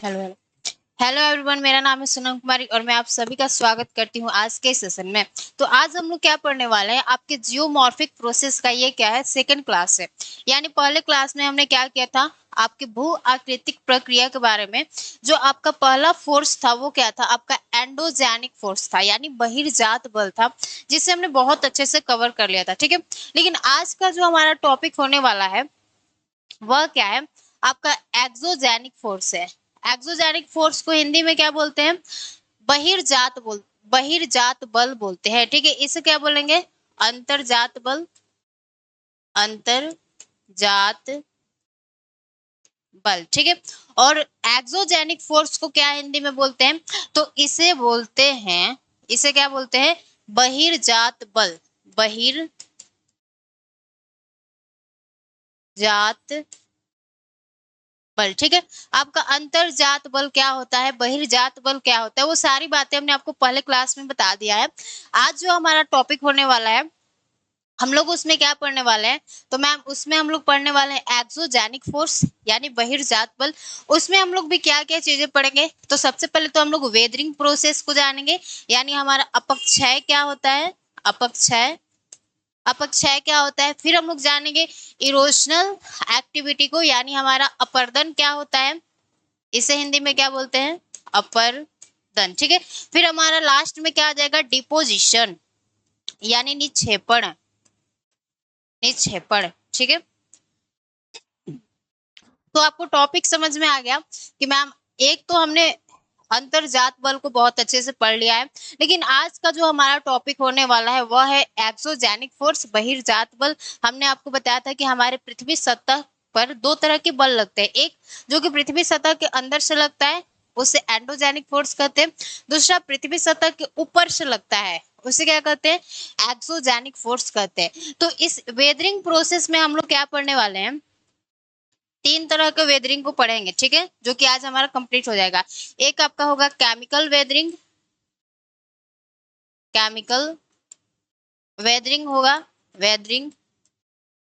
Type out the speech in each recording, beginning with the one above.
Hello hello hello everyone, मेरा नाम है सोनम कुमारी और मैं आप सभी का स्वागत करती हूँ आज के सेशन में। तो आज हम लोग क्या पढ़ने वाले हैं, आपके जियोमॉर्फिक प्रोसेस का ये क्या है, सेकंड क्लास है। यानी पहले क्लास में हमने क्या किया था, आपके भू आकृतिक प्रक्रिया के बारे में। जो आपका पहला फोर्स था वो क्या था, आपका एंडोजेनिक फोर्स था, यानी बहिर्जात बल था, जिसे हमने बहुत अच्छे से कवर कर लिया था। ठीक है, लेकिन आज का जो हमारा टॉपिक होने वाला है वह क्या है, आपका एक्सोजेनिक फोर्स है। एक्सोजेनिक फोर्स को हिंदी में क्या बोलते हैं, बहिर्जात बल बोलते हैं। ठीक है, इसे क्या बोलेंगे, अंतर्जात बल, अंतर्जात बल। ठीक है, और एक्सोजेनिक फोर्स को क्या हिंदी में बोलते हैं, तो इसे क्या बोलते हैं, बहिर्जात बल, बहिर्जात बल। ठीक है, आपका अंतर्जात बल क्या होता है, बहिर्जात बल क्या होता है, वो सारी बातें हमने आपको पहले क्लास में बता दिया है। आज जो हमारा टॉपिक होने वाला है, हम लोग उसमें क्या पढ़ने वाले हैं, तो मैम उसमें हम लोग पढ़ने वाले हैं एक्सोजेनिक फोर्स यानी बहिर्जात बल। उसमें हम लोग भी क्या क्या चीजें पढ़ेंगे, तो सबसे पहले तो हम लोग वेदरिंग प्रोसेस को जानेंगे, यानी हमारा अपक्षय क्या होता है, अपक्षय अपक्षय क्या होता है। फिर हम लोग जानेंगे इरोशनल एक्टिविटी को, यानी हमारा अपर्दन क्या होता है, इसे हिंदी में क्या बोलते हैं, अपर्दन। ठीक है, फिर हमारा लास्ट में क्या आ जाएगा, डिपोजिशन यानी निक्षेपण, निक्षेपण। ठीक है, तो आपको टॉपिक समझ में आ गया कि मैम एक तो हमने अंतर्जात बल को बहुत अच्छे से पढ़ लिया है, लेकिन आज का जो हमारा टॉपिक होने वाला है वह है एक्सोजेनिक फोर्स, बहिर्जात बल। हमने आपको बताया था कि हमारे पृथ्वी सतह पर दो तरह के बल लगते हैं, एक जो कि पृथ्वी सतह के अंदर से लगता है उसे एंडोजेनिक फोर्स कहते हैं, दूसरा पृथ्वी सतह के ऊपर से लगता है उसे क्या कहते हैं, एक्सोजेनिक फोर्स कहते हैं। तो इस वेदरिंग प्रोसेस में हम लोग क्या पढ़ने वाले हैं, तीन तरह के वेदरिंग को पढ़ेंगे। ठीक है, जो कि आज हमारा कंप्लीट हो जाएगा। एक आपका होगा केमिकल वेदरिंग, केमिकल वेदरिंग होगा, वेदरिंग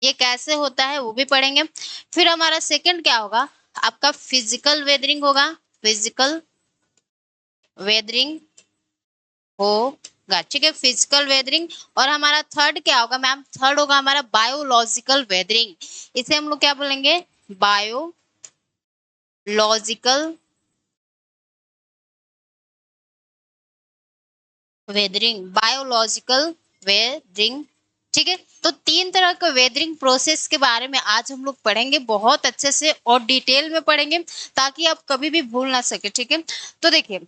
ये कैसे होता है वो भी पढ़ेंगे। फिर हमारा सेकंड क्या होगा, आपका फिजिकल वेदरिंग होगा, फिजिकल वेदरिंग होगा। ठीक है, फिजिकल वेदरिंग। और हमारा थर्ड क्या होगा मैम, थर्ड होगा हमारा बायोलॉजिकल वेदरिंग, इसे हम लोग क्या बोलेंगे, बायोलॉजिकल वेदरिंग, बायोलॉजिकल वेदरिंग। ठीक है, तो तीन तरह का वेदरिंग प्रोसेस के बारे में आज हम लोग पढ़ेंगे, बहुत अच्छे से और डिटेल में पढ़ेंगे ताकि आप कभी भी भूल ना सके। ठीक है, तो देखिए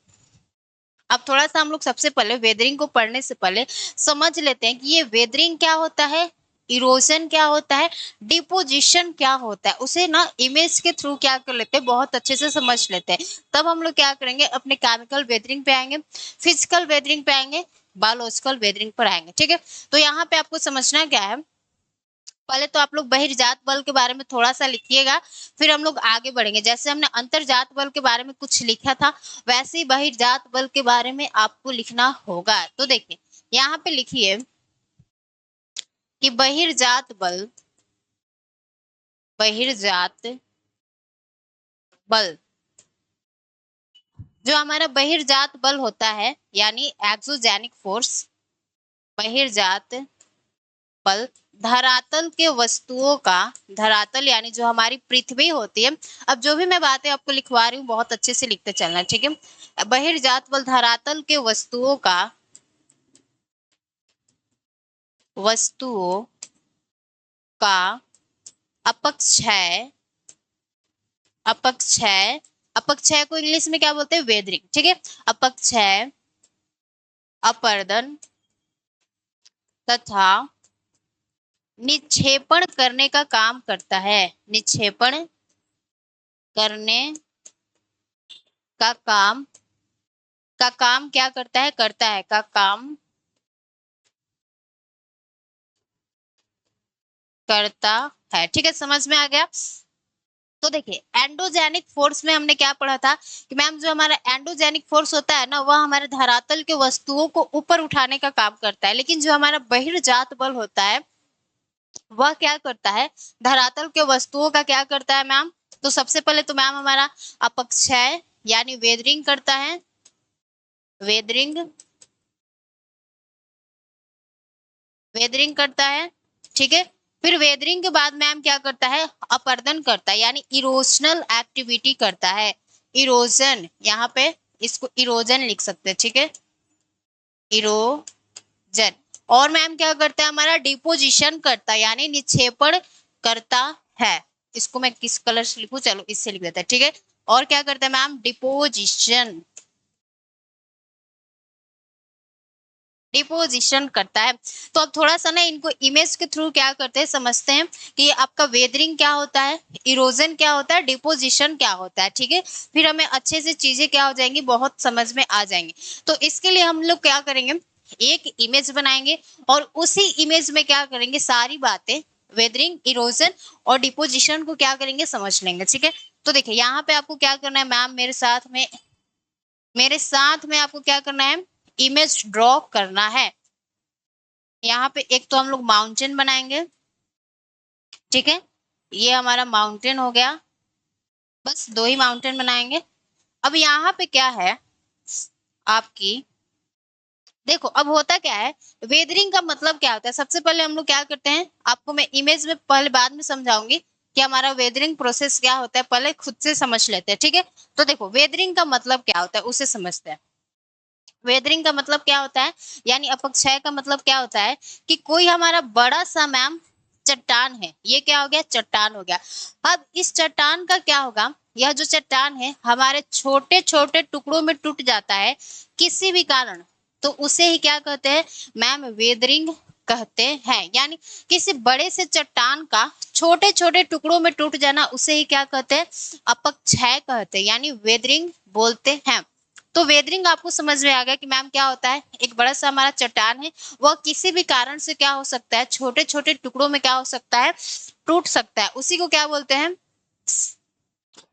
अब थोड़ा सा हम लोग सबसे पहले वेदरिंग को पढ़ने से पहले समझ लेते हैं कि ये वेदरिंग क्या होता है, इरोजन क्या होता है, डिपोजिशन क्या होता है। उसे ना इमेज के थ्रू क्या कर लेते हैं, बहुत अच्छे से समझ लेते हैं। तब हम लोग क्या करेंगे, अपने केमिकल वेदरिंग पे आएंगे, फिजिकल वेदरिंग पे आएंगे, बायोलॉजिकल वेदरिंग पर आएंगे। ठीक है, तो यहाँ पे आपको समझना क्या है, पहले तो आप लोग बहिर्जात बल के बारे में थोड़ा सा लिखिएगा, फिर हम लोग आगे बढ़ेंगे। जैसे हमने अंतर्जात बल के बारे में कुछ लिखा था, वैसे ही बहिर्जात बल के बारे में आपको लिखना होगा। तो देखिए यहाँ पे लिखिए कि बहिर्जात बल, बहिर्जात बल, जो हमारा बहिर्जात बल होता है यानी एक्सोजेनिक फोर्स, बहिर्जात बल धरातल के वस्तुओं का, धरातल यानी जो हमारी पृथ्वी होती है, अब जो भी मैं बातें आपको लिखवा रही हूँ बहुत अच्छे से लिखते चलना। ठीक है, बहिर्जात बल धरातल के वस्तुओं का अपक्षय, अपक्षय, अपक्षय को इंग्लिश में क्या बोलते हैं, वेदरिंग। ठीक है, अपक्षय, अपर्दन तथा निक्षेपण करने का काम करता है, निक्षेपण करने का काम क्या करता है, का काम करता है। ठीक है, समझ में आ गया। तो देखिए एंडोजेनिक फोर्स में हमने क्या पढ़ा था कि मैम जो हमारा एंडोजेनिक फोर्स होता है ना, वह हमारे धरातल के वस्तुओं को ऊपर उठाने का काम करता है, लेकिन जो हमारा बहिर्जात बल होता है वह क्या करता है, धरातल के वस्तुओं का क्या करता है मैम, तो सबसे पहले तो मैम हमारा अपक्षय यानी वेदरिंग करता है, वेदरिंग, वेदरिंग करता है, ठीक है। फिर वेदरिंग के बाद मैम क्या करता है, अपरदन करता है, यानी इरोजनल एक्टिविटी करता है, इरोजन, यहाँ पे इसको इरोजन लिख सकते हैं, ठीक है, इरोजन। और मैम क्या करता है, हमारा डिपोजिशन करता है, यानी निक्षेपण करता है। इसको मैं किस कलर से लिखूं, चलो इससे लिख देता है, ठीक है। और क्या करता है मैम, डिपोजिशन, डिपोजिशन करता है। तो अब थोड़ा सा ना इनको इमेज के थ्रू क्या करते हैं, समझते हैं कि आपका वेदरिंग क्या होता है, इरोजन क्या होता है, डिपोजिशन क्या होता है, ठीक है। फिर हमें अच्छे से चीजें क्या हो जाएंगी, बहुत समझ में आ जाएंगी। तो इसके लिए हम लोग क्या करेंगे, एक इमेज बनाएंगे और उसी इमेज में क्या करेंगे, सारी बातें वेदरिंग, इरोजन और डिपोजिशन को क्या करेंगे, समझ लेंगे, ठीक है। तो देखिए यहाँ पे आपको क्या करना है मैम, मेरे साथ में आपको क्या करना है, इमेज ड्रॉ करना है। यहाँ पे एक तो हम लोग माउंटेन बनाएंगे, ठीक है, ये हमारा माउंटेन हो गया, बस दो ही माउंटेन बनाएंगे। अब यहाँ पे क्या है आपकी, देखो अब होता क्या है, वेदरिंग का मतलब क्या होता है। सबसे पहले हम लोग क्या करते हैं, आपको मैं इमेज में पहले बाद में समझाऊंगी कि हमारा वेदरिंग प्रोसेस क्या होता है, पहले खुद से समझ लेते हैं, ठीक है। तो देखो वेदरिंग का मतलब क्या होता है उसे समझते हैं। वेदरिंग का मतलब क्या होता है, यानी अपक्षय का मतलब क्या होता है कि कोई हमारा बड़ा सा मैम चट्टान है, ये क्या हो गया, चट्टान हो गया। अब इस चट्टान का क्या होगा, यह जो चट्टान है हमारे छोटे छोटे टुकड़ों में टूट जाता है किसी भी कारण, तो उसे ही क्या कहते हैं मैम, वेदरिंग कहते हैं। यानी किसी बड़े से चट्टान का छोटे छोटे टुकड़ों में टूट जाना, उसे ही क्या कहते हैं, अपक्षय कहते हैं, यानी वेदरिंग बोलते हैं। तो वेदरिंग आपको समझ में आ गया कि मैम क्या होता है, एक बड़ा सा हमारा चट्टान है, वह किसी भी कारण से क्या हो सकता है, छोटे छोटे टुकड़ों में क्या हो सकता है, टूट सकता है, उसी को क्या बोलते हैं,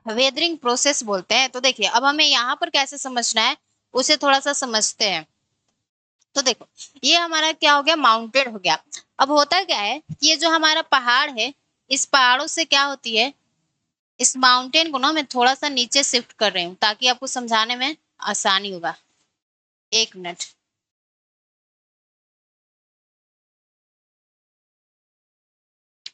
वेदरिंग प्रोसेस बोलते हैं। तो देखिए अब हमें यहाँ पर कैसे समझना है, उसे थोड़ा सा समझते हैं। तो देखो ये हमारा क्या हो गया, माउंटेन हो गया। अब होता क्या है, ये जो हमारा पहाड़ है, इस पहाड़ों से क्या होती है, इस माउंटेन को ना मैं थोड़ा सा नीचे शिफ्ट कर रही हूँ ताकि आपको समझाने में आसानी होगा। एक मिनट,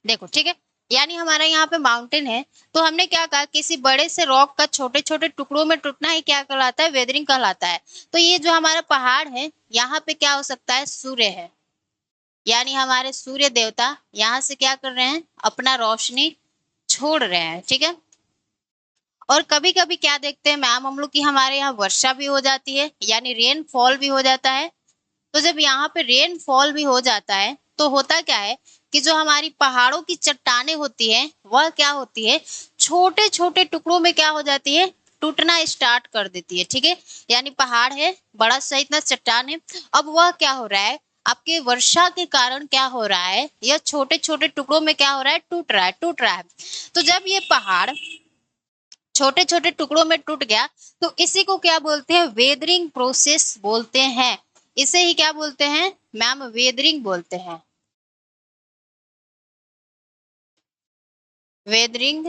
देखो ठीक है, यानी हमारा यहाँ पे माउंटेन है, तो हमने क्या कहा, किसी बड़े से रॉक का छोटे छोटे टुकड़ों में टूटना ही क्या कहलाता है, वेदरिंग कहलाता है। तो ये जो हमारा पहाड़ है, यहाँ पे क्या हो सकता है, सूर्य है, यानी हमारे सूर्य देवता यहाँ से क्या कर रहे हैं, अपना रोशनी छोड़ रहे हैं, ठीक है। और कभी कभी क्या देखते हैं मैम हम लोग की, हमारे यहाँ वर्षा भी हो जाती है, यानी रेन फॉल भी हो जाता है। तो जब यहाँ पे रेन फॉल भी हो जाता है, तो होता क्या है कि जो हमारी पहाड़ों की चट्टानें होती है, वह क्या होती है, छोटे छोटे टुकड़ों में क्या हो जाती है, टूटना स्टार्ट कर देती है, ठीक है। यानी पहाड़ है, बड़ा सा इतना चट्टान है, अब वह क्या हो रहा है, आपके वर्षा के कारण क्या हो रहा है, यह छोटे छोटे टुकड़ों में क्या हो रहा है, टूट रहा है, टूट रहा है। तो जब ये पहाड़ छोटे छोटे टुकड़ों में टूट गया, तो इसी को क्या बोलते हैं, वेदरिंग प्रोसेस बोलते हैं। इसे ही क्या बोलते हैं मैम, वेदरिंग बोलते हैं, वेदरिंग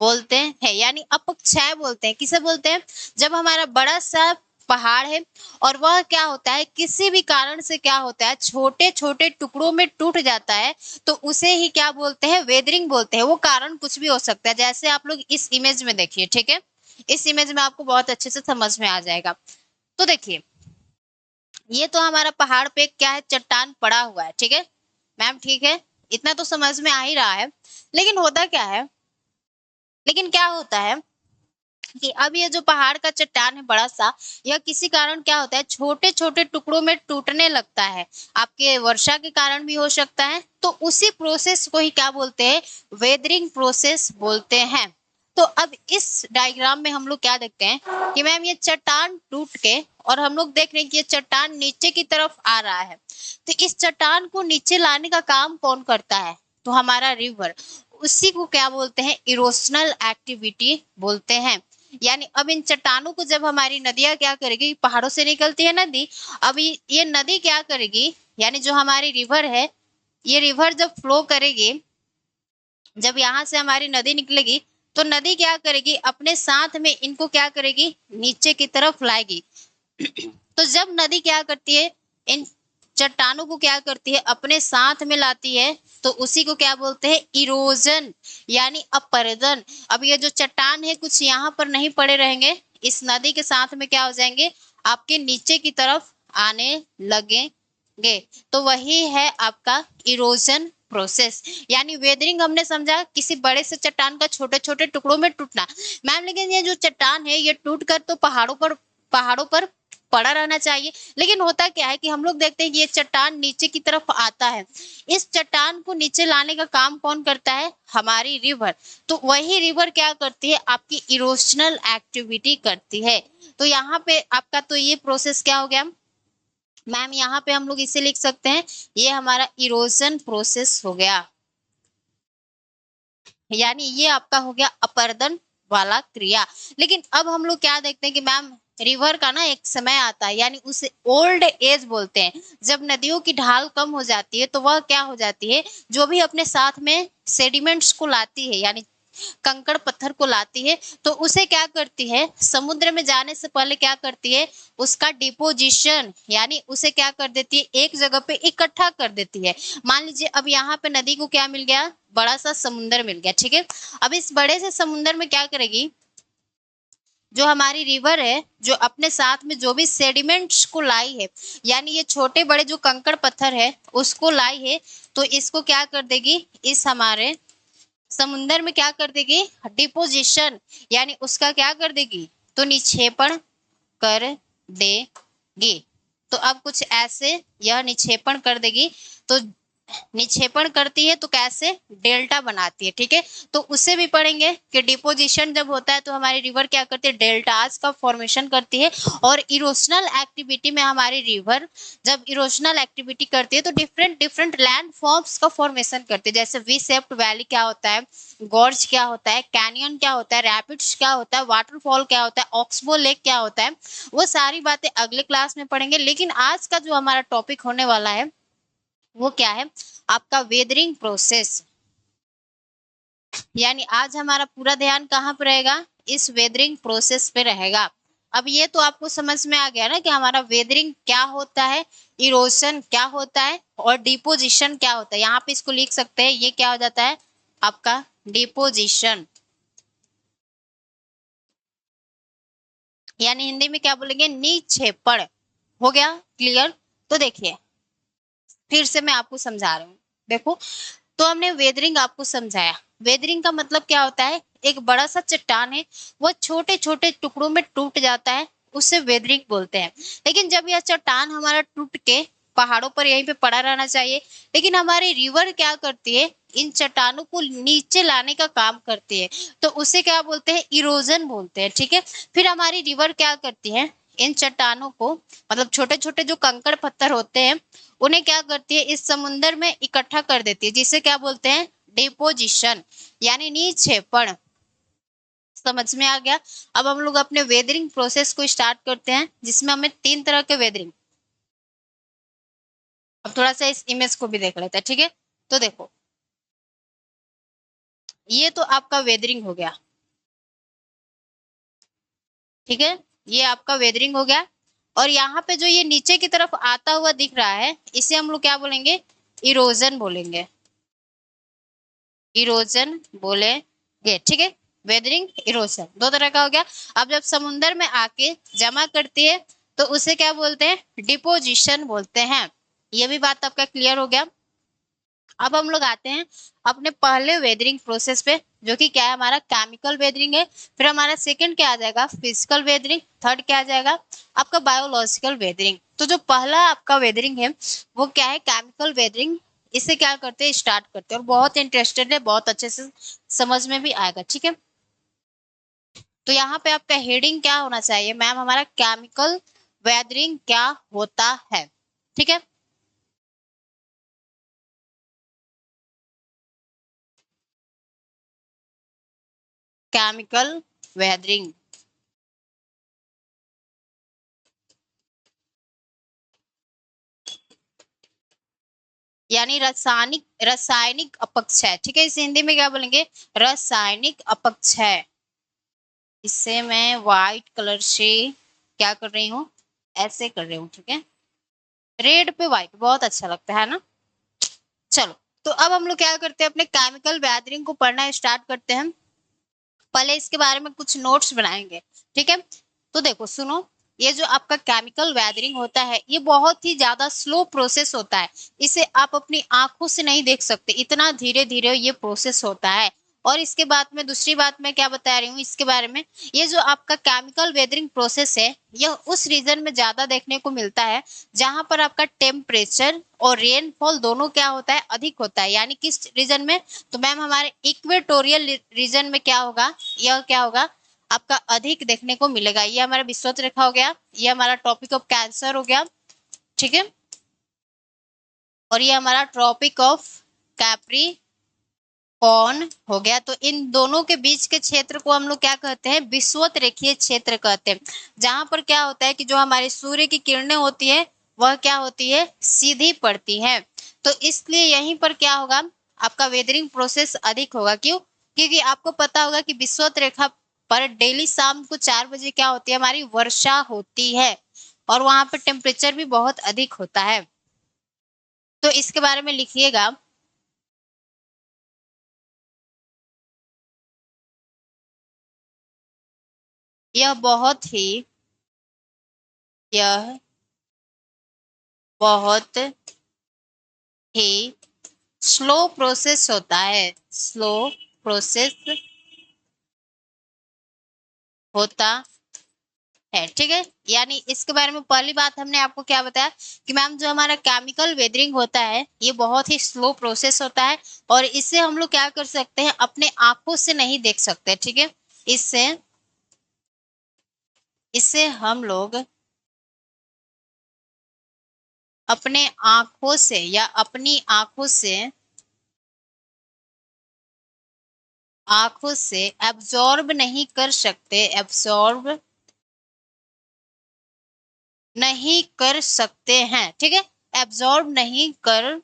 बोलते हैं, यानी अपक्षय बोलते हैं। किसे बोलते हैं, जब हमारा बड़ा सा पहाड़ है और वह क्या होता है, किसी भी कारण से क्या होता है, छोटे छोटे टुकड़ों में टूट जाता है, तो उसे ही क्या बोलते हैं, वेदरिंग बोलते हैं। वो कारण कुछ भी हो सकता है, जैसे आप लोग इस इमेज में देखिए, ठीक है, इस इमेज में आपको बहुत अच्छे से समझ में आ जाएगा। तो देखिए ये तो हमारा पहाड़ पे क्या है, चट्टान पड़ा हुआ है, ठीक है मैम, ठीक है, इतना तो समझ में आ ही रहा है। लेकिन होता क्या है, लेकिन क्या होता है कि अब ये जो पहाड़ का चट्टान है बड़ा सा, यह किसी कारण क्या होता है, छोटे छोटे टुकड़ों में टूटने लगता है, आपके वर्षा के कारण भी हो सकता है। तो उसी प्रोसेस को ही क्या बोलते हैं, वेदरिंग प्रोसेस बोलते हैं। तो अब इस डायग्राम में हम लोग क्या देखते हैं कि मैम ये चट्टान टूट के, और हम लोग देख रहे हैं कि ये चट्टान नीचे की तरफ आ रहा है। तो इस चट्टान को नीचे लाने का काम कौन करता है, तो हमारा रिवर, उसी को क्या बोलते हैं, इरोशनल एक्टिविटी बोलते हैं। यानी अब इन चट्टानों को जब हमारी नदियां क्या करेगी, पहाड़ों से निकलती है नदी, अब ये नदी क्या करेगी, यानी जो हमारी रिवर है, ये रिवर जब फ्लो करेगी, जब यहाँ से हमारी नदी निकलेगी, तो नदी क्या करेगी, अपने साथ में इनको क्या करेगी, नीचे की तरफ लाएगी। तो जब नदी क्या करती है, इन चट्टानों को क्या करती है, अपने साथ में लाती है, तो उसी को क्या बोलते हैं, इरोजन, यानी अपरदन। अब ये जो चट्टान है कुछ यहाँ पर नहीं पड़े रहेंगे, इस नदी के साथ में क्या हो जाएंगे, आपके नीचे की तरफ आने लगेंगे। तो वही है आपका इरोजन प्रोसेस। यानी वेदरिंग हमने समझा किसी बड़े से चट्टान का छोटे छोटे टुकड़ों में टूटना। मैम लेकिन ये जो चट्टान है ये टूट कर तो पहाड़ों पर पड़ा रहना चाहिए, लेकिन होता क्या है कि हम लोग देखते हैं कि ये चट्टान नीचे की तरफ आता है। इस चट्टान को नीचे लाने का काम कौन करता है, हमारी रिवर। तो वही रिवर क्या करती है, आपकी इरोशनल एक्टिविटी करती है। तो यहाँ पे आपका तो ये प्रोसेस क्या हो गया मैम, यहाँ पे हम लोग इसे लिख सकते हैं, ये हमारा इरोजन प्रोसेस हो गया। यानी ये आपका हो गया अपरदन वाला क्रिया। लेकिन अब हम लोग क्या देखते हैं कि मैम रिवर का ना एक समय आता है, यानी उसे ओल्ड एज बोलते हैं। जब नदियों की ढाल कम हो जाती है तो वह क्या हो जाती है, जो भी अपने साथ में सेडिमेंट्स को लाती है, यानी कंकड़ पत्थर को लाती है, तो उसे क्या करती है, समुद्र में जाने से पहले क्या करती है, उसका डिपोजिशन, यानी उसे क्या कर देती है, एक जगह पे इकट्ठा कर देती है। मान लीजिए अब यहाँ पे नदी को क्या मिल गया, बड़ा सा समुंदर मिल गया, ठीक है। अब इस बड़े से समुंदर में क्या करेगी, जो हमारी रिवर है, जो अपने साथ में जो भी सेडिमेंट्स को लाई है, यानी ये छोटे बड़े जो कंकड़ पत्थर है उसको लाई है, तो इसको क्या कर देगी, इस हमारे समुंदर में क्या कर देगी, डिपोजिशन, यानी उसका क्या कर देगी, तो निक्षेपण कर देगी। तो अब कुछ ऐसे यह निक्षेपण कर देगी। तो निक्षेपण करती है तो कैसे, डेल्टा बनाती है, ठीक है। तो उससे भी पढ़ेंगे कि डिपोजिशन जब होता है तो हमारी रिवर क्या करती है, डेल्टास का फॉर्मेशन करती है। और इरोशनल एक्टिविटी में हमारी रिवर जब इरोशनल एक्टिविटी करती है तो डिफरेंट डिफरेंट लैंड फॉर्म्स का फॉर्मेशन करती है। जैसे वी शेप्ड वैली क्या होता है, गॉर्ज क्या होता है, कैनियन क्या होता है, रैपिड्स क्या होता है, वाटरफॉल क्या होता है, ऑक्सबो लेक क्या होता है, वो सारी बातें अगले क्लास में पढ़ेंगे। लेकिन आज का जो हमारा टॉपिक होने वाला है वो क्या है, आपका वेदरिंग प्रोसेस। यानी आज हमारा पूरा ध्यान कहाँ पर रहेगा, इस वेदरिंग प्रोसेस पे रहेगा। अब ये तो आपको समझ में आ गया ना कि हमारा वेदरिंग क्या होता है, इरोशन क्या होता है और डिपोजिशन क्या होता है। यहाँ पे इसको लिख सकते हैं, ये क्या हो जाता है आपका डिपोजिशन, यानी हिंदी में क्या बोलेंगे, निक्षेपण। हो गया क्लियर। तो देखिए फिर से मैं आपको समझा रही हूँ, देखो। तो हमने वेदरिंग आपको समझाया, वेदरिंग का मतलब क्या होता है, एक बड़ा सा चट्टान है, वह छोटे छोटे टुकड़ों में टूट जाता है, उससे वेदरिंग बोलते हैं। लेकिन जब यह चट्टान हमारा टूट के पहाड़ों पर यहीं पे पड़ा रहना चाहिए, लेकिन हमारी रिवर क्या करती है, इन चट्टानों को नीचे लाने का काम करती है, तो उसे क्या बोलते हैं, इरोजन बोलते हैं, ठीक है। फिर हमारी रिवर क्या करती है, इन चट्टानों को, मतलब छोटे छोटे जो कंकड़ पत्थर होते हैं उन्हें क्या करती है, इस समुंदर में इकट्ठा कर देती है, जिसे क्या बोलते हैं, डिपोजिशन, यानी निक्षेपण। समझ में आ गया। अब हम लोग अपने वेदरिंग प्रोसेस को स्टार्ट करते हैं, जिसमें हमें 3 तरह के वेदरिंग। अब थोड़ा सा इस इमेज को भी देख लेते हैं, ठीक है। तो देखो ये तो आपका वेदरिंग हो गया, ठीक है, ये आपका वेदरिंग हो गया। और यहाँ पे जो ये नीचे की तरफ आता हुआ दिख रहा है, इसे हम लोग क्या बोलेंगे, इरोजन बोलेंगे, इरोजन बोलेंगे, ठीक है। वेदरिंग इरोजन दो तरह का हो गया। अब जब समुंदर में आके जमा करती है तो उसे क्या बोलते हैं, डिपोजिशन बोलते हैं। ये भी बात आपका क्लियर हो गया। अब हम लोग आते हैं अपने पहले वेदरिंग प्रोसेस पे, जो कि क्या है, हमारा केमिकल वेदरिंग है। फिर हमारा सेकंड क्या आ जाएगा, फिजिकल वेदरिंग। थर्ड क्या आ जाएगा आपका, बायोलॉजिकल वेदरिंग। तो जो पहला आपका वेदरिंग है वो क्या है, केमिकल वेदरिंग। इसे क्या करते हैं, स्टार्ट करते हैं, और बहुत इंटरेस्टेड है, बहुत अच्छे से समझ में भी आएगा, ठीक है। तो यहाँ पे आपका हेडिंग क्या होना चाहिए मैम, हमारा केमिकल वेदरिंग क्या होता है, ठीक है। केमिकल वेदरिंग, यानी रासायनिक अपक्षय। ठीक है, इसे हिंदी में क्या बोलेंगे? रासायनिक अपक्षय। इसे मैं व्हाइट कलर से क्या कर रही हूँ, ऐसे कर रही हूँ। ठीक है, रेड पे व्हाइट बहुत अच्छा लगता है ना। चलो, तो अब हम लोग क्या करते हैं, अपने केमिकल गैदरिंग को पढ़ना स्टार्ट करते हैं। पहले इसके बारे में कुछ नोट्स बनाएंगे। ठीक है, तो देखो सुनो, ये जो आपका केमिकल वेदरिंग होता है ये बहुत ही ज्यादा स्लो प्रोसेस होता है। इसे आप अपनी आंखों से नहीं देख सकते, इतना धीरे धीरे ये प्रोसेस होता है। और इसके बाद में दूसरी बात मैं क्या बता रही हूँ इसके बारे में, ये जो आपका केमिकल वेदरिंग प्रोसेस है यह उस रीजन में ज्यादा देखने को मिलता है जहां पर आपका टेम्परेचर और रेनफॉल दोनों क्या होता है, अधिक होता है। यानी किस रीजन में? तो मैम हमारे इक्वेटोरियल रीजन में क्या होगा, यह क्या होगा, आपका अधिक देखने को मिलेगा। ये हमारा विषुवत रेखा हो गया, ये हमारा ट्रॉपिक ऑफ कैंसर हो गया। ठीक है, और ये हमारा ट्रॉपिक ऑफ कैप्री कौन हो गया। तो इन दोनों के बीच के क्षेत्र को हम लोग क्या कहते हैं, विषुवत रेखीय क्षेत्र कहते हैं। जहां पर क्या होता है कि जो हमारे सूर्य की किरणें होती है वह क्या होती है, सीधी पड़ती है। तो इसलिए यहीं पर क्या होगा, आपका वेदरिंग प्रोसेस अधिक होगा। क्यों? क्योंकि आपको पता होगा कि विषुवत रेखा पर डेली शाम को 4 बजे क्या होती है, हमारी वर्षा होती है। और वहां पर टेम्परेचर भी बहुत अधिक होता है। तो इसके बारे में लिखिएगा। यह बहुत ही यह बहुत ही स्लो प्रोसेस होता है, स्लो प्रोसेस होता है। ठीक है, यानी इसके बारे में पहली बात हमने आपको क्या बताया कि मैम जो हमारा केमिकल वेदरिंग होता है ये बहुत ही स्लो प्रोसेस होता है और इसे हम लोग क्या कर सकते हैं, अपने आंखों से नहीं देख सकते। ठीक है, इससे इससे हम लोग अपने आंखों से या अपनी आंखों से एब्जॉर्ब नहीं कर सकते, एब्जॉर्ब नहीं कर सकते हैं। ठीक है, एब्जॉर्ब नहीं कर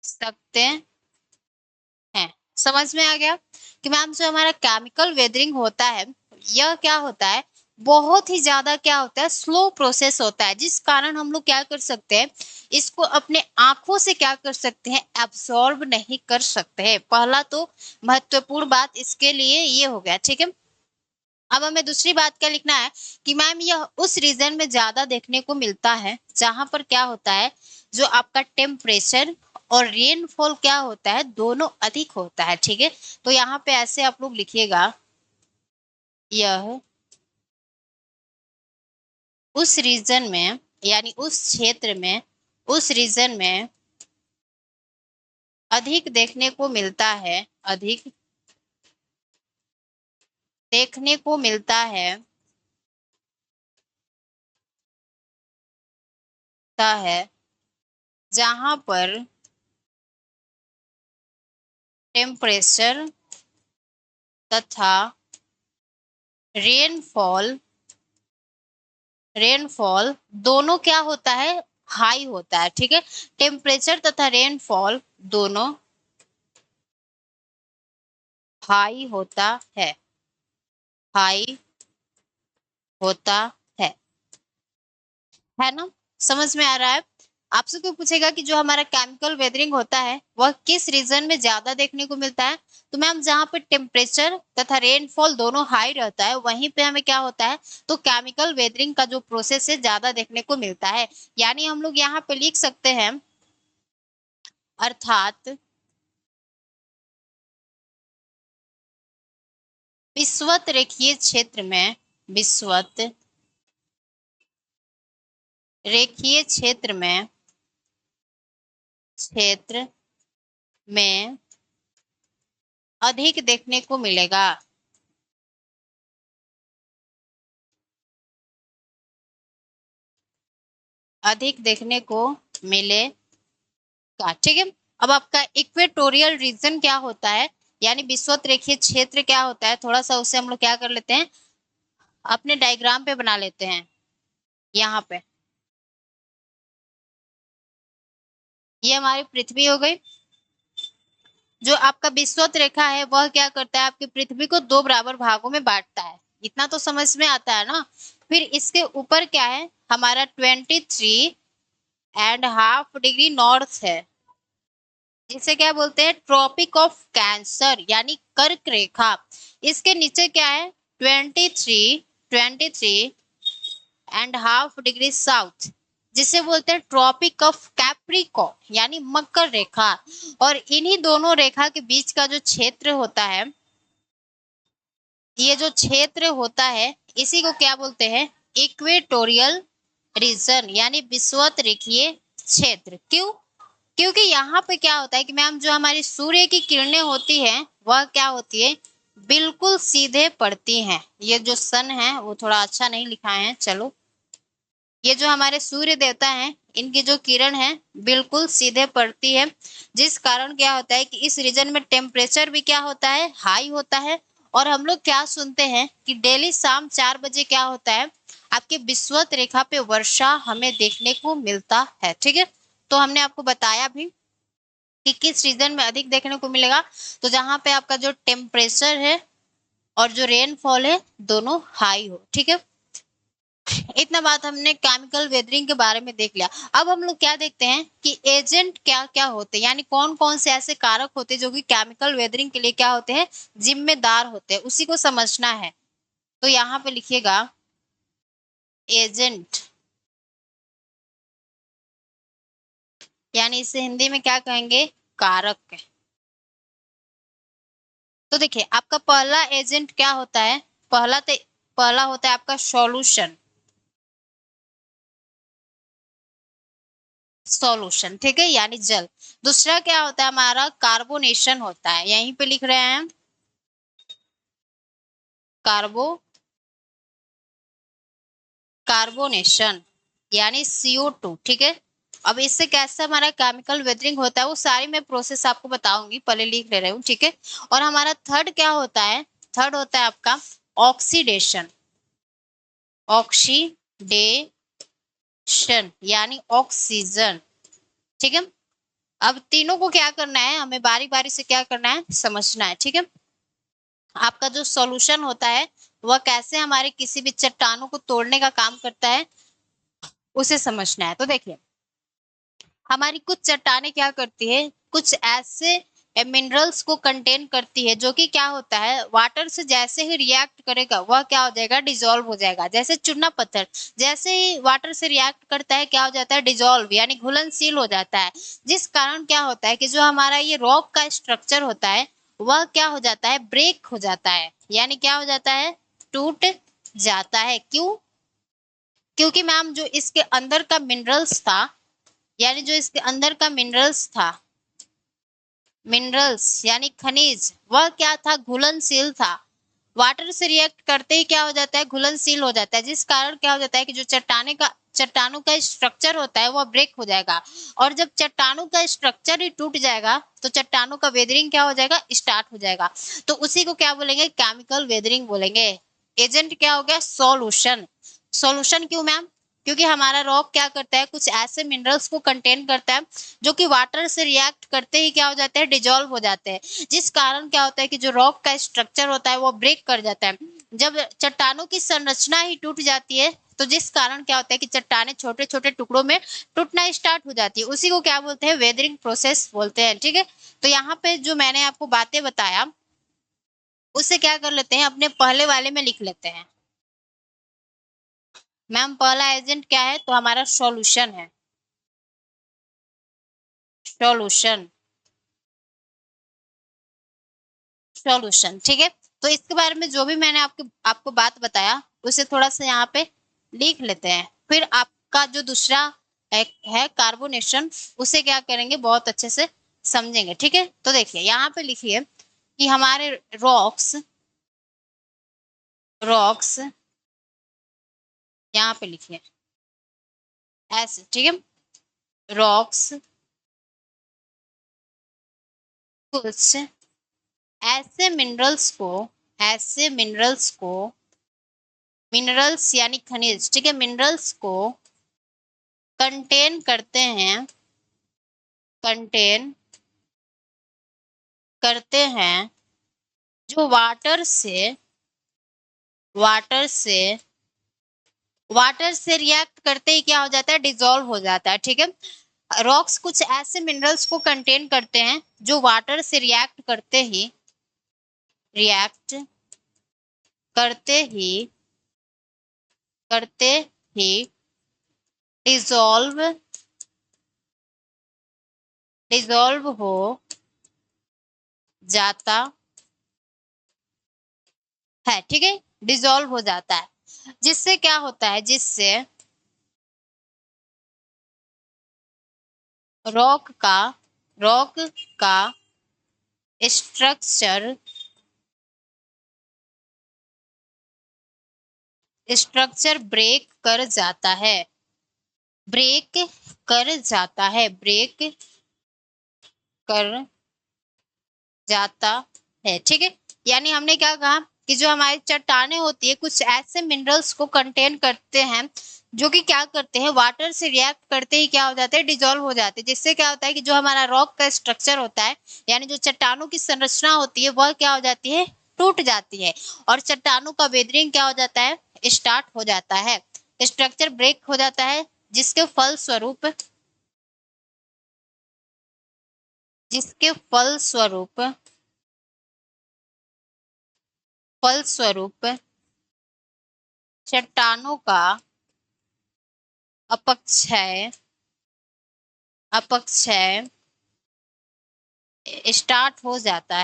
सकते हैं। समझ में आ गया कि मैम जो हमारा केमिकल वेदरिंग होता है यह क्या होता है, बहुत ही ज्यादा क्या होता है, स्लो प्रोसेस होता है। जिस कारण हम लोग क्या कर सकते हैं, इसको अपने आंखों से क्या कर सकते हैं, एब्सॉर्ब नहीं कर सकते हैं। पहला तो महत्वपूर्ण बात इसके लिए ये हो गया। ठीक है, अब हमें दूसरी बात क्या लिखना है कि मैम यह उस रीजन में ज्यादा देखने को मिलता है जहां पर क्या होता है, जो आपका टेम्परेचर और रेनफॉल क्या होता है, दोनों अधिक होता है। ठीक है, तो यहाँ पे ऐसे आप लोग लिखिएगा, यह उस रीजन में यानी उस क्षेत्र में, उस रीजन में अधिक देखने को मिलता है, अधिक देखने को मिलता है जहां पर टेम्परेचर तथा रेनफॉल रेनफॉल दोनों क्या होता है, हाई होता है। ठीक है, टेम्परेचर तथा रेनफॉल दोनों हाई होता है, हाई होता है है ना। समझ में आ रहा है? आपसे कोई पूछेगा कि जो हमारा केमिकल वेदरिंग होता है वह किस रीजन में ज्यादा देखने को मिलता है, तो मैम जहां पे टेम्परेचर तथा रेनफॉल दोनों हाई रहता है वहीं पे हमें क्या होता है, तो केमिकल वेदरिंग का जो प्रोसेस है ज्यादा देखने को मिलता है। यानी हम लोग यहाँ पे लिख सकते हैं, अर्थात विषुवत रेखीय क्षेत्र में, विषुवत रेखीय क्षेत्र में अधिक देखने को मिलेगा, अधिक देखने को मिलेगा। ठीक है, अब आपका इक्वेटोरियल रीजन क्या होता है, यानी विषुवत रेखीय क्षेत्र क्या होता है, थोड़ा सा उसे हम लोग क्या कर लेते हैं, अपने डायग्राम पे बना लेते हैं यहाँ पे। ये हमारी पृथ्वी हो गई। जो आपका विषुवत रेखा है वह क्या करता है, आपकी पृथ्वी को दो बराबर भागों में बांटता है। इतना तो समझ में आता है ना। फिर इसके ऊपर क्या है, हमारा 23.5 डिग्री नॉर्थ है, जिसे क्या बोलते हैं, ट्रॉपिक ऑफ कैंसर यानी कर्क रेखा। इसके नीचे क्या है, 23.5 डिग्री साउथ, जिसे बोलते हैं ट्रॉपिक ऑफ कैप्रिकॉर्न यानी मकर रेखा। और इन्हीं दोनों रेखा के बीच का जो क्षेत्र होता है, ये जो क्षेत्र होता है, इसी को क्या बोलते हैं, इक्वेटोरियल रीजन यानी विषुवत रेखीय क्षेत्र। क्यों? क्योंकि यहाँ पे क्या होता है कि मैम जो हमारी सूर्य की किरणें होती हैं वह क्या होती है, बिल्कुल सीधे पड़ती हैं। ये जो सन है वो थोड़ा अच्छा नहीं लिखाए हैं, चलो। ये जो हमारे सूर्य देवता हैं, इनकी जो किरण है बिल्कुल सीधे पड़ती है, जिस कारण क्या होता है कि इस रीजन में टेम्परेचर भी क्या होता है, हाई होता है। और हम लोग क्या सुनते हैं कि डेली शाम 4 बजे क्या होता है, आपके विषुवत रेखा पे वर्षा हमें देखने को मिलता है। ठीक है, तो हमने आपको बताया भी कि किस रीजन में अधिक देखने को मिलेगा, तो जहां पे आपका जो टेम्परेचर है और जो रेनफॉल है दोनों हाई हो। ठीक है, इतना बात हमने केमिकल वेदरिंग के बारे में देख लिया। अब हम लोग क्या देखते हैं कि एजेंट क्या क्या होते हैं, यानी कौन कौन से ऐसे कारक होते हैं जो कि केमिकल वेदरिंग के लिए क्या होते हैं, जिम्मेदार होते हैं, उसी को समझना है। तो यहाँ पे लिखिएगा एजेंट, यानी इसे हिंदी में क्या कहेंगे, कारक। तो देखिए आपका पहला एजेंट क्या होता है, पहला होता है आपका सॉल्यूशन। सॉल्यूशन, ठीक है, यानी जल। दूसरा क्या होता है हमारा, कार्बोनेशन होता है, यहीं पे लिख रहे हैं कार्बो कार्बोनेशन यानी CO2। ठीक है, अब इससे कैसे हमारा केमिकल वेदरिंग होता है वो सारी मैं प्रोसेस आपको बताऊंगी, पहले लिख ले रही हूँ। ठीक है, और हमारा थर्ड क्या होता है, थर्ड होता है आपका ऑक्सीडेशन। ऑक्सीडेशन यानी ऑक्सीजन। ठीक है, अब तीनों को क्या करना है, हमें बारी बारी से क्या करना है, समझना है। ठीक है, आपका जो सॉल्यूशन होता है वह कैसे हमारे किसी भी चट्टानों को तोड़ने का काम करता है, उसे समझना है। तो देखिए हमारी कुछ चट्टानें क्या करती है, कुछ ऐसे मिनरल्स को कंटेन करती है जो कि क्या होता है, वाटर से जैसे ही रिएक्ट करेगा वह क्या हो जाएगा, डिजोल्व हो जाएगा। जैसे चूना पत्थर जैसे ही वाटर से रिएक्ट करता है क्या हो जाता है, डिजोल्व यानी घुलनशील हो जाता है। जिस कारण क्या होता है कि जो हमारा ये रॉक का स्ट्रक्चर होता है वह क्या हो जाता है, ब्रेक हो जाता है, यानी क्या हो जाता है, टूट जाता है। क्यों? क्योंकि मैम जो इसके अंदर का मिनरल्स था, यानी जो इसके अंदर का मिनरल्स था, मिनरल्स यानी खनिज, वह क्या था, घुलनशील था। वाटर से रिएक्ट करते ही क्या हो जाता है, घुलनशील हो जाता है, जिस कारण क्या हो जाता है कि जो चट्टानों का स्ट्रक्चर होता है वह ब्रेक हो जाएगा। और जब चट्टानों का स्ट्रक्चर ही टूट जाएगा तो चट्टानों का वेदरिंग क्या हो जाएगा, स्टार्ट हो जाएगा। तो उसी को क्या बोलेंगे, केमिकल वेदरिंग बोलेंगे। एजेंट क्या हो गया, सॉल्यूशन। सॉल्यूशन क्यों मैम, क्योंकि हमारा रॉक क्या करता है, कुछ ऐसे मिनरल्स को कंटेन करता है जो कि वाटर से रिएक्ट करते ही क्या हो जाते हैं, डिजोल्व हो जाते हैं। जिस कारण क्या होता है कि जो रॉक का स्ट्रक्चर होता है वो ब्रेक कर जाता है। जब चट्टानों की संरचना ही टूट जाती है तो जिस कारण क्या होता है कि चट्टाने छोटे छोटे टुकड़ों में टूटना स्टार्ट हो जाती है, उसी को क्या बोलते हैं, वेदरिंग प्रोसेस बोलते हैं। ठीक है, तो यहाँ पे जो मैंने आपको बातें बताया उसे क्या कर लेते हैं, अपने पहले वाले में लिख लेते हैं। मैम पहला एजेंट क्या है, तो हमारा सॉल्यूशन है, सॉल्यूशन, सॉल्यूशन। ठीक है, तो इसके बारे में जो भी मैंने आपको बात बताया उसे थोड़ा सा यहाँ पे लिख लेते हैं। फिर आपका जो दूसरा एक है कार्बोनेशन, उसे क्या करेंगे, बहुत अच्छे से समझेंगे। ठीक है, तो देखिए यहाँ पे लिखिए कि हमारे रॉक्स रॉक्स यहाँ पे लिखिए ऐसे। ठीक है, रॉक्स कुछ ऐसे मिनरल्स को मिनरल्स यानी खनिज, ठीक है, मिनरल्स को कंटेन करते हैं, कंटेन करते हैं, जो वाटर से रिएक्ट करते ही क्या हो जाता है, डिजोल्व हो जाता है। ठीक है, रॉक्स कुछ ऐसे मिनरल्स को कंटेन करते हैं जो वाटर से रिएक्ट करते ही डिजोल्व हो जाता है। ठीक है, डिजोल्व हो जाता है, जिससे क्या होता है, जिससे रॉक का स्ट्रक्चर ब्रेक कर जाता है, ब्रेक कर जाता है। ठीक है, यानी हमने क्या कहा कि जो हमारी चट्टानें होती है कुछ ऐसे मिनरल्स को कंटेन करते हैं जो कि क्या करते हैं, वाटर से रिएक्ट करते ही क्या हो जाते हैं, डिजोल्व हो जाते हैं, जिससे क्या होता है कि जो हमारा रॉक का स्ट्रक्चर होता है, यानी जो चट्टानों की संरचना होती है, वह क्या हो जाती है, टूट जाती है, और चट्टानों का वेदरिंग क्या हो जाता है, स्टार्ट हो जाता है, स्ट्रक्चर ब्रेक हो जाता है, जिसके फलस्वरूप चट्टानों का अपक्षय स्टार्ट हो जाता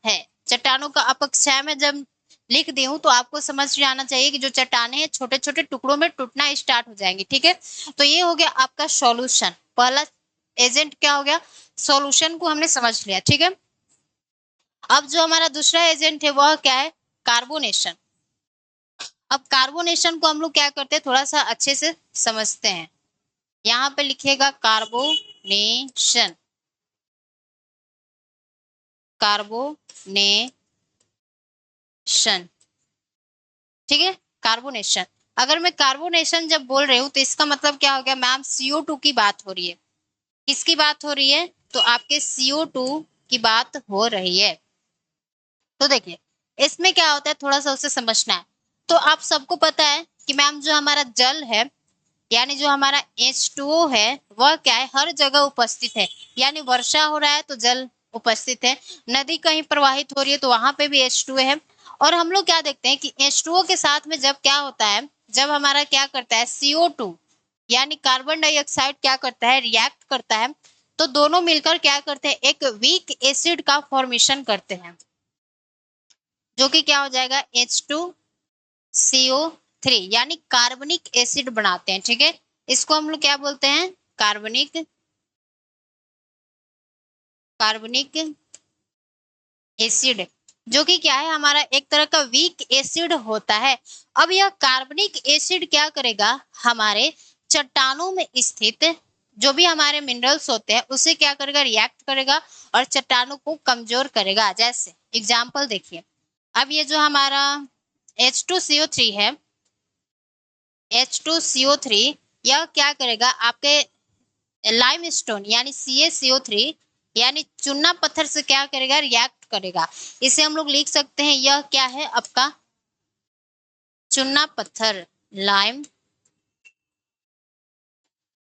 है, चट्टानों का अपक्षय में जब लिख दी हूं तो आपको समझ जाना चाहिए कि जो चट्टानें हैं छोटे छोटे टुकड़ों में टूटना स्टार्ट हो जाएंगी। ठीक है, तो ये हो गया आपका सॉल्यूशन। पहला एजेंट क्या हो गया, सॉल्यूशन को हमने समझ लिया। ठीक है, अब जो हमारा दूसरा एजेंट है वह क्या है, कार्बोनेशन। अब कार्बोनेशन को हम लोग क्या करते हैं, थोड़ा सा अच्छे से समझते हैं। यहाँ पे लिखेगा कार्बोनेशन, ठीक है, कार्बोनेशन। अगर मैं कार्बोनेशन जब बोल रही हूँ तो इसका मतलब क्या हो गया, मैम CO2 की बात हो रही है। किसकी बात हो रही है, तो आपके CO2 की बात हो रही है। तो देखिए इसमें क्या होता है, थोड़ा सा उसे समझना है। तो आप सबको पता है कि मैम जो हमारा जल है, यानी जो हमारा H2O है, वह क्या है, हर जगह उपस्थित है। यानी वर्षा हो रहा है तो जल उपस्थित है, नदी कहीं प्रवाहित हो रही है तो वहां पे भी H2O है। और हम लोग क्या देखते हैं कि H2O के साथ में जब क्या होता है, जब हमारा क्या करता है, CO2 यानी कार्बन डाइऑक्साइड क्या करता है, रिएक्ट करता है, तो दोनों मिलकर क्या करते हैं, एक वीक एसिड का फॉर्मेशन करते हैं, जो कि क्या हो जाएगा, H2CO3 यानी कार्बनिक एसिड बनाते हैं। ठीक है, इसको हम लोग क्या बोलते हैं, कार्बनिक एसिड, जो कि क्या है, हमारा एक तरह का वीक एसिड होता है। अब यह कार्बनिक एसिड क्या करेगा, हमारे चट्टानों में स्थित जो भी हमारे मिनरल्स होते हैं उसे क्या करेगा, रिएक्ट करेगा और चट्टानों को कमजोर करेगा। जैसे एग्जाम्पल देखिए, अब ये जो हमारा H2CO3 है, H2CO3 यह क्या करेगा, आपके लाइमस्टोन यानी CaCO3 यानी चूना पत्थर से क्या करेगा, रिएक्ट करेगा। इसे हम लोग लिख सकते हैं, यह क्या है आपका चूना पत्थर, लाइम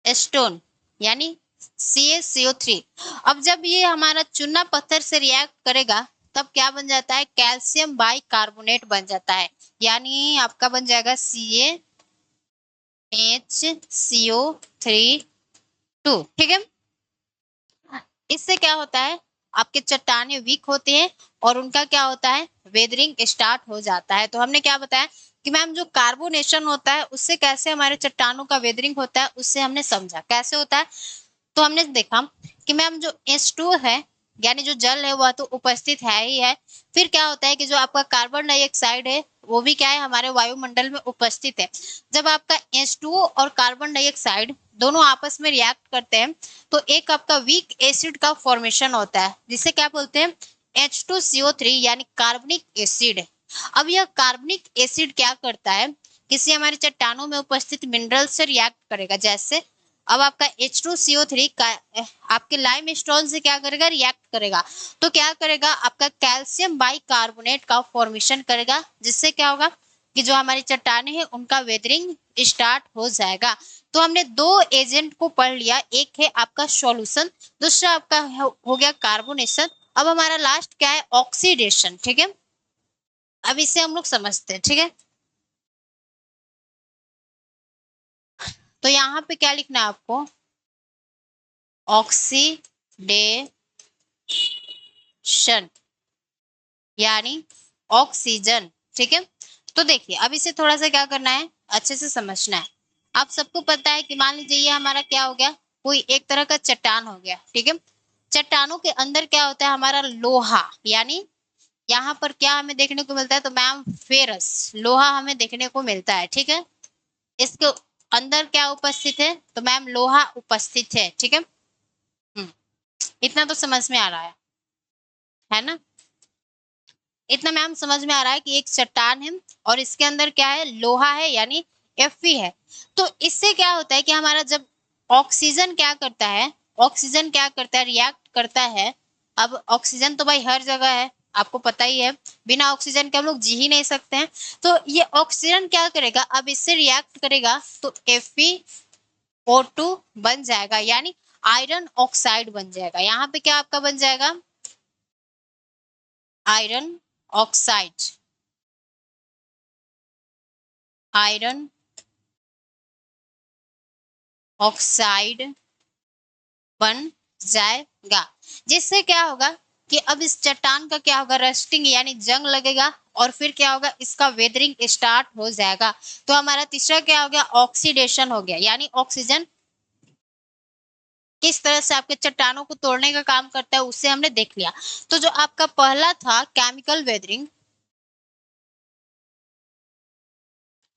स्टोन यानी CaCO3। अब जब ये हमारा चूना पत्थर से रिएक्ट करेगा तब क्या बन जाता है, कैल्शियम बाइकार्बोनेट बन जाता है, यानी आपका बन जाएगा CaHCO3 ठीक है। इससे क्या होता है, आपके चट्टानें वीक होते हैं और उनका क्या होता है, वेदरिंग स्टार्ट हो जाता है। तो हमने क्या बताया कि मैम जो कार्बोनेशन होता है उससे कैसे हमारे चट्टानों का वेदरिंग होता है, उससे हमने समझा कैसे होता है। तो हमने देखा कि मैम जो H2 है यानी जो जल है वह तो उपस्थित है ही है, फिर क्या होता है कि जो आपका कार्बन डाइऑक्साइड है वो भी क्या है, हमारे वायुमंडल में उपस्थित है। जब आपका H2O और कार्बन डाइऑक्साइड दोनों आपस में रिएक्ट करते हैं तो एक आपका वीक एसिड का फॉर्मेशन होता है, जिसे क्या बोलते हैं, H2CO3 यानी कार्बनिक एसिड। अब यह कार्बनिक एसिड क्या करता है, किसी हमारी चट्टानों में उपस्थित मिनरल से रिएक्ट करेगा। जैसे अब आपका H2CO3 का आपके लाइम स्टोन से क्या करेगा, रिएक्ट करेगा। तो क्या करेगा, आपका कैल्शियम बाइकार्बोनेट का फॉर्मेशन करेगा, जिससे क्या होगा कि जो हमारी चट्टाने हैं उनका वेदरिंग स्टार्ट हो जाएगा। तो हमने दो एजेंट को पढ़ लिया, एक है आपका सॉल्यूशन, दूसरा आपका हो गया कार्बोनेशन। अब हमारा लास्ट क्या है, ऑक्सीडेशन। ठीक है, अब इसे हम लोग समझते हैं। ठीक है, तो यहाँ पे क्या लिखना है आपको, ऑक्सीडेशन यानी ऑक्सीजन। ठीक है, तो देखिए अब इसे थोड़ा सा क्या करना है, अच्छे से समझना है। आप सबको पता है कि मान लीजिए ये हमारा क्या हो गया, कोई एक तरह का चट्टान हो गया। ठीक है, चट्टानों के अंदर क्या होता है, हमारा लोहा, यानी यहाँ पर क्या हमें देखने को मिलता है, तो मैम फेरस लोहा हमें देखने को मिलता है। ठीक है, इसके अंदर क्या उपस्थित है, तो मैम लोहा उपस्थित है। ठीक है, इतना तो समझ में आ रहा है ना। इतना मैम समझ में आ रहा है कि एक चट्टान है और इसके अंदर क्या है, लोहा है, यानी Fe है। तो इससे क्या होता है कि हमारा जब ऑक्सीजन क्या करता है, ऑक्सीजन क्या करता है, रिएक्ट करता है। अब ऑक्सीजन तो भाई हर जगह है, आपको पता ही है, बिना ऑक्सीजन के हम लोग जी ही नहीं सकते हैं। तो ये ऑक्सीजन क्या करेगा, अब इससे रिएक्ट करेगा तो FeO2 बन जाएगा, यानी आयरन ऑक्साइड बन जाएगा। यहाँ पे क्या आपका बन जाएगा, आयरन ऑक्साइड, आयरन ऑक्साइड बन जाएगा। जिससे क्या होगा कि अब इस चट्टान का क्या होगा, रस्टिंग यानी जंग लगेगा, और फिर क्या होगा, इसका वेदरिंग स्टार्ट हो जाएगा। तो हमारा तीसरा क्या हो गया, ऑक्सीडेशन हो गया, यानी ऑक्सीजन किस तरह से आपके चट्टानों को तोड़ने का काम करता है उसे हमने देख लिया। तो जो आपका पहला था केमिकल वेदरिंग,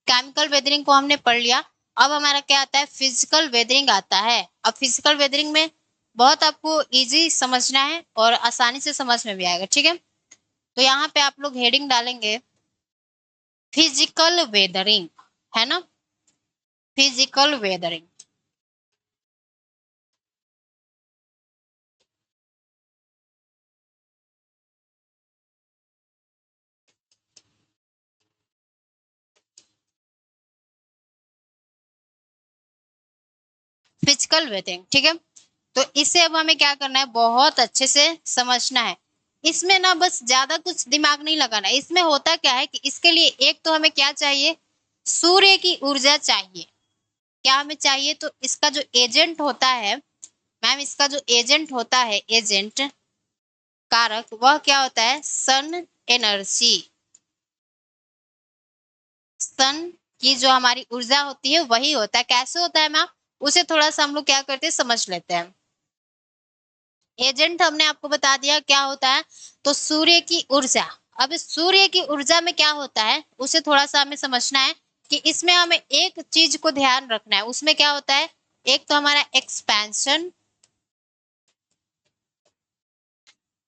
केमिकल वेदरिंग को हमने पढ़ लिया। अब हमारा क्या आता है, फिजिकल वेदरिंग आता है। अब फिजिकल वेदरिंग में बहुत आपको इजी समझना है और आसानी से समझ में भी आएगा। ठीक है, तो यहाँ पे आप लोग हेडिंग डालेंगे फिजिकल वेदरिंग, है ना, फिजिकल वेदरिंग। फिजिकल वेदरिंग, ठीक है। तो इसे अब हमें क्या करना है, बहुत अच्छे से समझना है। इसमें ना बस ज्यादा कुछ दिमाग नहीं लगाना है। इसमें होता क्या है कि इसके लिए एक तो हमें क्या चाहिए, सूर्य की ऊर्जा चाहिए। क्या हमें चाहिए, तो इसका जो एजेंट होता है मैम, इसका जो एजेंट होता है, एजेंट कारक, वह क्या होता है, सन एनर्जी। सन की जो हमारी ऊर्जा होती है वही होता है। कैसे होता है मैम, उसे थोड़ा सा हम लोग क्या करते हैं, समझ लेते हैं। एजेंट हमने आपको बता दिया क्या होता है, तो सूर्य की ऊर्जा। अब इस सूर्य की ऊर्जा में क्या होता है उसे थोड़ा सा हमें समझना है कि इसमें हमें एक चीज को ध्यान रखना है। उसमें क्या होता है, एक तो हमारा एक्सपेंशन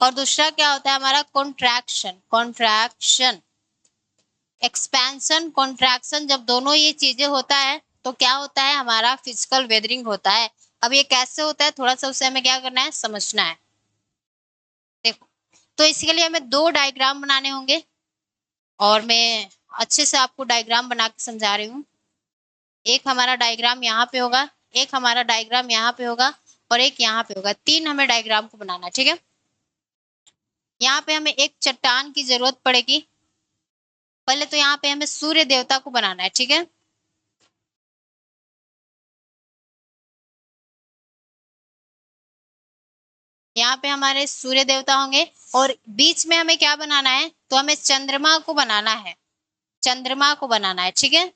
और दूसरा क्या होता है हमारा कॉन्ट्रैक्शन। कॉन्ट्रैक्शन, एक्सपेंशन, कॉन्ट्रैक्शन, जब दोनों ये चीजें होता है तो क्या होता है, हमारा फिजिकल वेदरिंग होता है। अब ये कैसे होता है, थोड़ा सा उसे हमें क्या करना है, समझना है। देखो, तो इसके लिए हमें दो डायग्राम बनाने होंगे और मैं अच्छे से आपको डायग्राम बना के समझा रही हूँ। एक हमारा डायग्राम यहाँ पे होगा, एक हमारा डायग्राम यहाँ पे होगा और एक यहाँ पे होगा। तीन हमें डायग्राम को बनाना है। ठीक है, यहाँ पे हमें एक चट्टान की जरूरत पड़ेगी। पहले तो यहाँ पे हमें सूर्य देवता को बनाना है। ठीक है, यहाँ पे हमारे सूर्य देवता होंगे और बीच में हमें क्या बनाना है, तो हमें चंद्रमा को बनाना है। चंद्रमा को बनाना है। ठीक है,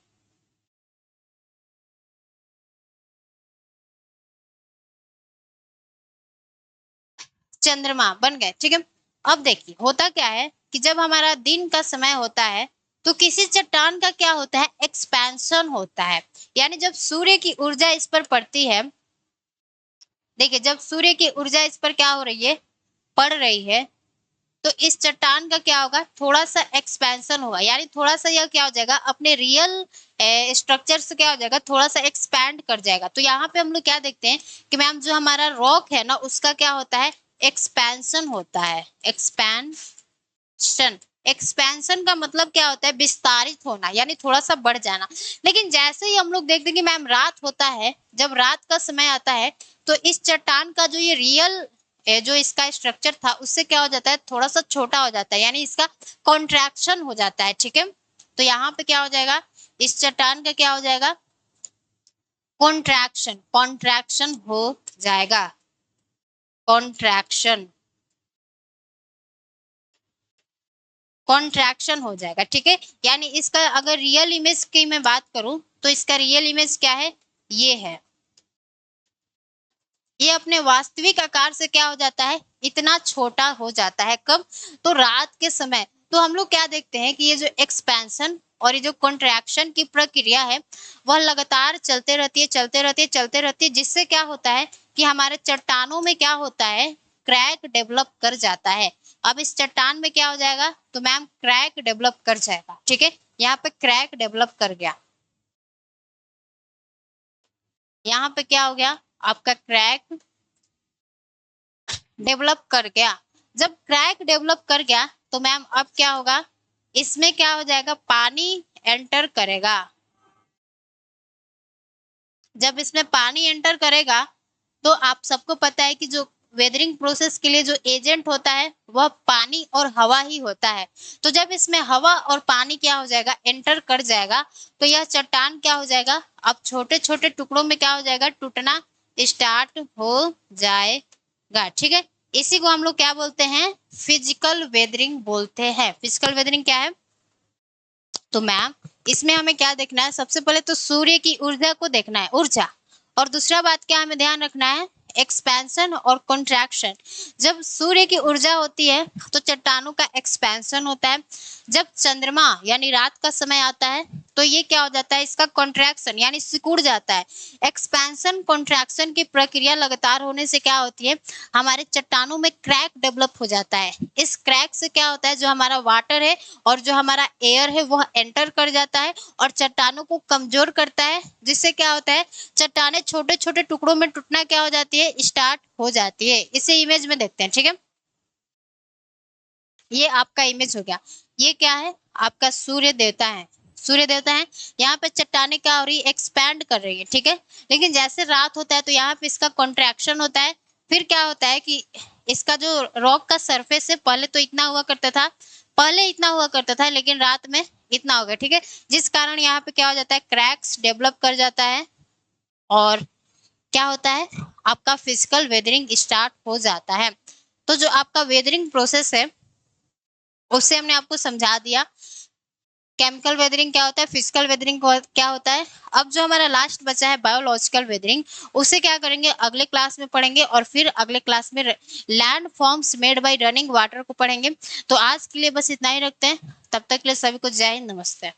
चंद्रमा बन गए। ठीक है, अब देखिए होता क्या है कि जब हमारा दिन का समय होता है तो किसी चट्टान का क्या होता है, एक्सपेंशन होता है। यानी जब सूर्य की ऊर्जा इस पर पड़ती है, देखिए जब सूर्य की ऊर्जा इस पर क्या हो रही है, पड़ रही है, तो इस चट्टान का क्या होगा, थोड़ा सा एक्सपेंशन होगा, यानी थोड़ा सा यह क्या हो जाएगा, अपने रियल स्ट्रक्चर से क्या हो जाएगा, थोड़ा सा एक्सपैंड कर जाएगा। तो यहाँ पे हम लोग क्या देखते हैं कि मैम जो हमारा रॉक है ना, उसका क्या होता है, एक्सपेंशन होता है। एक्सपेंशन, एक्सपेंशन का मतलब क्या होता है, विस्तारित होना, यानी थोड़ा सा बढ़ जाना। लेकिन जैसे ही हम लोग देखते हैं कि मैम रात होता है, जब रात का समय आता है, तो इस चट्टान का जो ये रियल जो इसका स्ट्रक्चर था, उससे क्या हो जाता है, थोड़ा सा छोटा हो जाता है, यानी इसका कॉन्ट्रैक्शन हो जाता है। ठीक है, तो यहाँ पे क्या हो जाएगा, इस चट्टान का क्या हो जाएगा, कॉन्ट्रैक्शन, कॉन्ट्रैक्शन हो जाएगा, कॉन्ट्रैक्शन, कॉन्ट्रैक्शन हो जाएगा। ठीक है, यानी इसका अगर रियल इमेज की मैं बात करूं, तो इसका रियल इमेज क्या है, ये है। ये अपने वास्तविक आकार से क्या हो जाता है, इतना छोटा हो जाता है। कब, तो रात के समय। तो हम लोग क्या देखते हैं कि ये जो एक्सपेंशन और ये जो कॉन्ट्रैक्शन की प्रक्रिया है, वह लगातार चलते रहती है, चलते रहती है, चलते रहती है, जिससे क्या होता है कि हमारे चट्टानों में क्या होता है, क्रैक डेवलप कर जाता है। अब इस चट्टान में क्या हो जाएगा, तो मैम क्रैक डेवलप कर जाएगा। ठीक है, यहाँ पे क्रैक डेवलप कर गया, यहाँ पे क्या हो गया, आपका क्रैक डेवलप कर गया। जब क्रैक डेवलप कर गया, तो मैम अब क्या होगा, इसमें क्या हो जाएगा, पानी एंटर करेगा। जब इसमें पानी एंटर करेगा, तो आप सबको पता है कि जो वेदरिंग प्रोसेस के लिए जो एजेंट होता है, वह पानी और हवा ही होता है। तो जब इसमें हवा और पानी क्या हो जाएगा, एंटर कर जाएगा, तो यह चट्टान क्या हो जाएगा, अब छोटे छोटे टुकड़ों में क्या हो जाएगा, टूटना स्टार्ट हो जाएगा। ठीक है, इसी को हम लोग क्या बोलते हैं, फिजिकल वेदरिंग बोलते हैं। फिजिकल वेदरिंग क्या है, तो मैम इसमें हमें क्या देखना है, सबसे पहले तो सूर्य की ऊर्जा को देखना है, ऊर्जा। और दूसरा बात क्या हमें ध्यान रखना है, एक्सपेंशन और कॉन्ट्रैक्शन। जब सूर्य की ऊर्जा होती है, तो चट्टानों का एक्सपेंशन होता है। जब चंद्रमा यानी रात का समय आता है, तो ये क्या हो जाता है, इसका कॉन्ट्रैक्शन, यानी सिकुड़ जाता है। एक्सपेंशन कॉन्ट्रैक्शन की प्रक्रिया लगातार होने से क्या होती है, हमारे चट्टानों में क्रैक डेवलप हो जाता है। इस क्रैक से क्या होता है, जो हमारा वाटर है और जो हमारा एयर है, वह एंटर कर जाता है और चट्टानों को कमजोर करता है, जिससे क्या होता है, चट्टाने छोटे छोटे टुकड़ों में टूटना क्या हो जाती है, स्टार्ट हो जाती है। इसे इमेज में देखते हैं। ठीक है, ये आपका इमेज हो गया। ये क्या है, आपका सूर्य देवता है, सूर्य देवता है। यहाँ पे चट्टाने क्या हो रही है, एक्सपैंड कर रही है। ठीक है, लेकिन जैसे रात होता है, तो यहाँ पे इसका कॉन्ट्रैक्शन होता है। फिर क्या होता है कि इसका जो रॉक का सरफेस है, पहले तो इतना हुआ करता था, पहले इतना हुआ करता था, लेकिन रात में इतना हो गया। ठीक है, जिस कारण यहाँ पे क्या हो जाता है, क्रैक्स डेवलप कर जाता है और क्या होता है, आपका फिजिकल वेदरिंग स्टार्ट हो जाता है। तो जो आपका वेदरिंग प्रोसेस है, उससे हमने आपको समझा दिया। केमिकल वेदरिंग क्या होता है, फिजिकल वेदरिंग क्या होता है। अब जो हमारा लास्ट बचा है बायोलॉजिकल वेदरिंग, उसे क्या करेंगे, अगले क्लास में पढ़ेंगे, और फिर अगले क्लास में land forms made by running water को पढ़ेंगे। तो आज के लिए बस इतना ही रखते हैं, तब तक के लिए सभी को जय हिंद, नमस्ते।